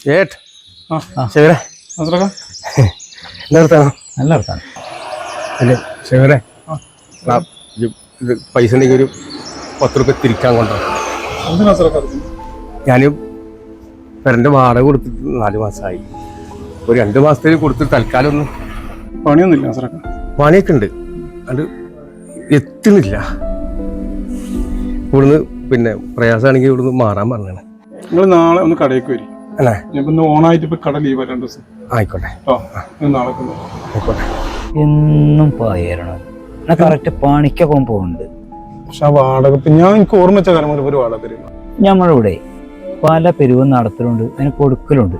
ഏട്ട് ശിവരെ എന്താ വർത്താനം? നല്ല വർത്താനം. അല്ലേ ശിവരെ, പൈസ ഉണ്ടെങ്കിൽ ഒരു 10 രൂപ തിരിക്കാൻ കൊണ്ടോ. ഞാൻ പെരൻ്റെ വാടക കൊടുത്തിട്ട് 4 മാസമായി. ഒരു 2 മാസത്തേക്ക് കൊടുത്തിട്ട് തൽക്കാലം ഒന്ന് പണിയൊന്നുമില്ല. പണിയൊക്കെ ഉണ്ട്, അത് എത്തുന്നില്ല. ഇവിടുന്ന് പിന്നെ പ്രയാസമാണെങ്കിൽ ഇവിടുന്ന് മാറാൻ പറഞ്ഞാണ്. നിങ്ങൾ നാളെ ഒന്ന് കടയിലേക്ക് വരും അല്ലേ? ഞാൻ ഓണായിട്ട് ഇപ്പൊ കട ലീവ് 2 ദിവസം. ആയിക്കോട്ടെ നാളെ ആയിക്കോട്ടെ. എന്നും പോയണം കറക്റ്റ് പണിക്കൊക്കെ പോകുന്നുണ്ട്. പക്ഷെ ആ വാടക ഞാൻ എനിക്ക് ഓർമ്മ വെച്ച കാലം ഒരു വാടക തരില്ല. നമ്മളിവിടെ പല പെരുവും നടത്തലുണ്ട്, അതിന് കൊടുക്കലുണ്ട്.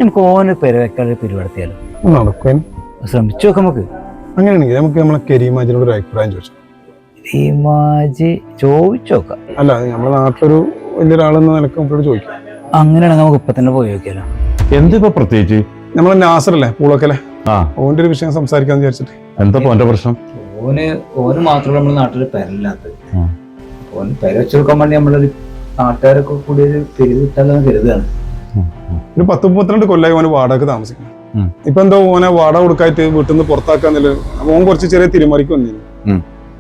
നമുക്ക് ഓന് പെരവെക്കാതെ പെരുവടത്തിയാലോ? നടക്കും, ശ്രമിച്ചു നോക്കാം. നമുക്ക് അങ്ങനെയാണെങ്കിൽ നമുക്ക് നമ്മളെ കരീമാജിനോട് ഒരു അഭിപ്രായം ചോദിച്ചു. കരീമാജി ചോദിച്ചോക്കാം. അല്ല, നമ്മുടെ നാട്ടിലൊരു വലിയൊരാളെന്ന നിലക്ക് നമ്മളോട് ചോദിക്കാം. അങ്ങനെയാണെങ്കിൽ നമുക്ക് ഇപ്പൊ തന്നെ പോയി നോക്കിയാലോ? എന്തിപ്പോ പ്രത്യേകിച്ച്? നമ്മളെ നാസറല്ലേ പൂളക്കല്ലേ, ഓന്റെ ഒരു വിഷയം സംസാരിക്കാന്ന് വിചാരിച്ചിട്ട്. എന്താ ഓന്റെ പ്രശ്നം? ഓന് മാത്രമേ നമ്മുടെ നാട്ടിൽ പെരല്ലാത്തത്. ഓന് പെര വെച്ച് കൊടുക്കാൻ വേണ്ടി നമ്മളൊരു നാട്ടുകാരൊക്കെ കൂടി ഒരു പെരുവ് കിട്ടാന്ന് കരുതുകയാണ്. ഒരു 10-32 കൊല്ലായി ഓന് വാടക താമസിക്കണം. ഇപ്പൊ എന്തോ ഓനെ വാടക കൊടുക്കായിട്ട് വീട്ടിൽ നിന്ന് പുറത്താക്കാന്നില്ല. അപ്പൊ ഓൻ കുറച്ച് ചെറിയ തിരുമറിക്ക് വന്നിരുന്നു.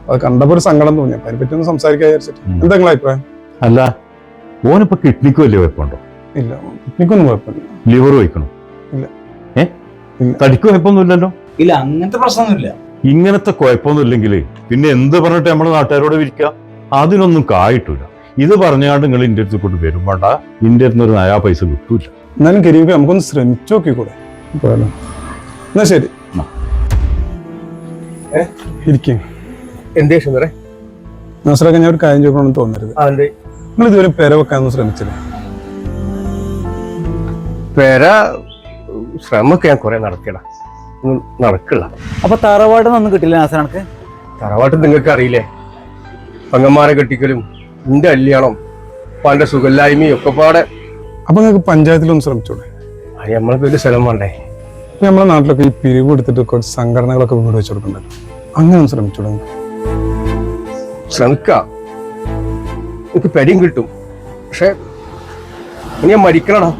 അത് കണ്ടപ്പോ ഒരു സങ്കടം തോന്നി. അപ്പൊ അതിനെ പറ്റി ഒന്ന് സംസാരിക്കാൻ വിചാരിച്ചിട്ട്. എന്താ നിങ്ങളെ അഭിപ്രായം? അല്ല, ഓനിപ്പോ കിഡ്നിക്ക് വലിയ കുഴപ്പമുണ്ടോ? ഇല്ല, കിഡ്നിക്കൊന്നും കുഴപ്പമില്ല. ലിവർ വയ്ക്കണോ? ഇല്ല. തടിക്ക് കുഴപ്പമൊന്നുമില്ലല്ലോ? ഇല്ല, അങ്ങനത്തെ പ്രശ്നമൊന്നുമില്ല. ഇങ്ങനത്തെ കുഴപ്പമൊന്നും ഇല്ലെങ്കിൽ പിന്നെ എന്ത് പറഞ്ഞിട്ട് നമ്മള് നാട്ടുകാരോട് വിരിക്കുക? അതിനൊന്നും കായിട്ടില്ല. ഇത് പറഞ്ഞാണ്ട് നിങ്ങൾ ഇന്റെ അടുത്ത് കൊണ്ട് വരും വേണ്ട, ഇന്റെ അടുത്ത് ഒരു 9 പൈസ കിട്ടൂല. എന്നാലും കരീമ നമുക്കൊന്ന് ശ്രമിച്ചു നോക്കിക്കൂടെ? എന്നാ ശരി, ഇരിക്കും. എന്തേ ശിവരെ? നസറൊക്കെ ഞാൻ ഒരു കാര്യം ചോദിക്കണമെന്ന് തോന്നരുത്. നിങ്ങൾ ഇതുവരെ പെര വെക്കാനൊന്നും ശ്രമിച്ചില്ല? പെര ശ്രമമൊക്കെ ഞാൻ കുറെ നടത്തിയടാ, നടക്കില്ല. അപ്പൊ തറവാടൊന്നും കിട്ടില്ല നാസറക്ക്? തറവാട്ട് നിങ്ങൾക്ക് അറിയില്ലേ, പങ്ങന്മാരെ കെട്ടിക്കലും എന്റെ കല്യാണം പന്റെ സുഖല്ലായ്മയും ഒക്കെ പാടെ. അപ്പൊ നിങ്ങൾക്ക് പഞ്ചായത്തിലൊന്നും ശ്രമിച്ചോളെ? അത് നമ്മളെ വലിയ സ്ഥലം വേണ്ടേ? ഇപ്പൊ നമ്മളെ നാട്ടിലൊക്കെ ഈ പിരിവ് എടുത്തിട്ട് കുറച്ച് സംഘടനകളൊക്കെ വീട് വെച്ച് കൊടുക്കണ്ടല്ലോ, അങ്ങനെ ഒന്ന് ശ്രമിച്ചോളെ? ശ്രമിക്കാം, എനിക്ക് പെരിയും കിട്ടും. പക്ഷെ ഇനി ഞാൻ മരിക്കണടാ,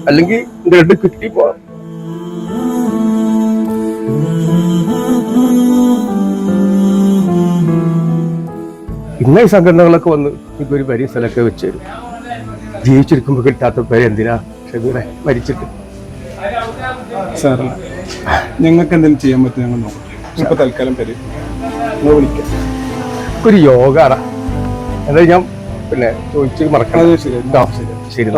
അല്ലെങ്കിൽ എന്റെ രണ്ട് കിട്ടി പോവാം. ഇന്ന ഈ സംഘടനകളൊക്കെ വന്ന് എനിക്കൊരു വലിയ സ്ഥലമൊക്കെ വെച്ച് തരും. ജീവിച്ചിരിക്കുമ്പോൾ കിട്ടാത്ത പേര് എന്തിനാ ഷബീറെ മരിച്ചിട്ട്? സാറല്ല, ഞങ്ങൾക്ക് എന്തെങ്കിലും ചെയ്യാൻ പറ്റും, ഞങ്ങൾ നോക്കാം. ഇപ്പൊ തൽക്കാലം പേര് വിളിക്കാം. ഒരു യോഗ എന്തായാലും ഞാൻ പിന്നെ ചോദിച്ച് മറക്കാം. ശരി. ശരി.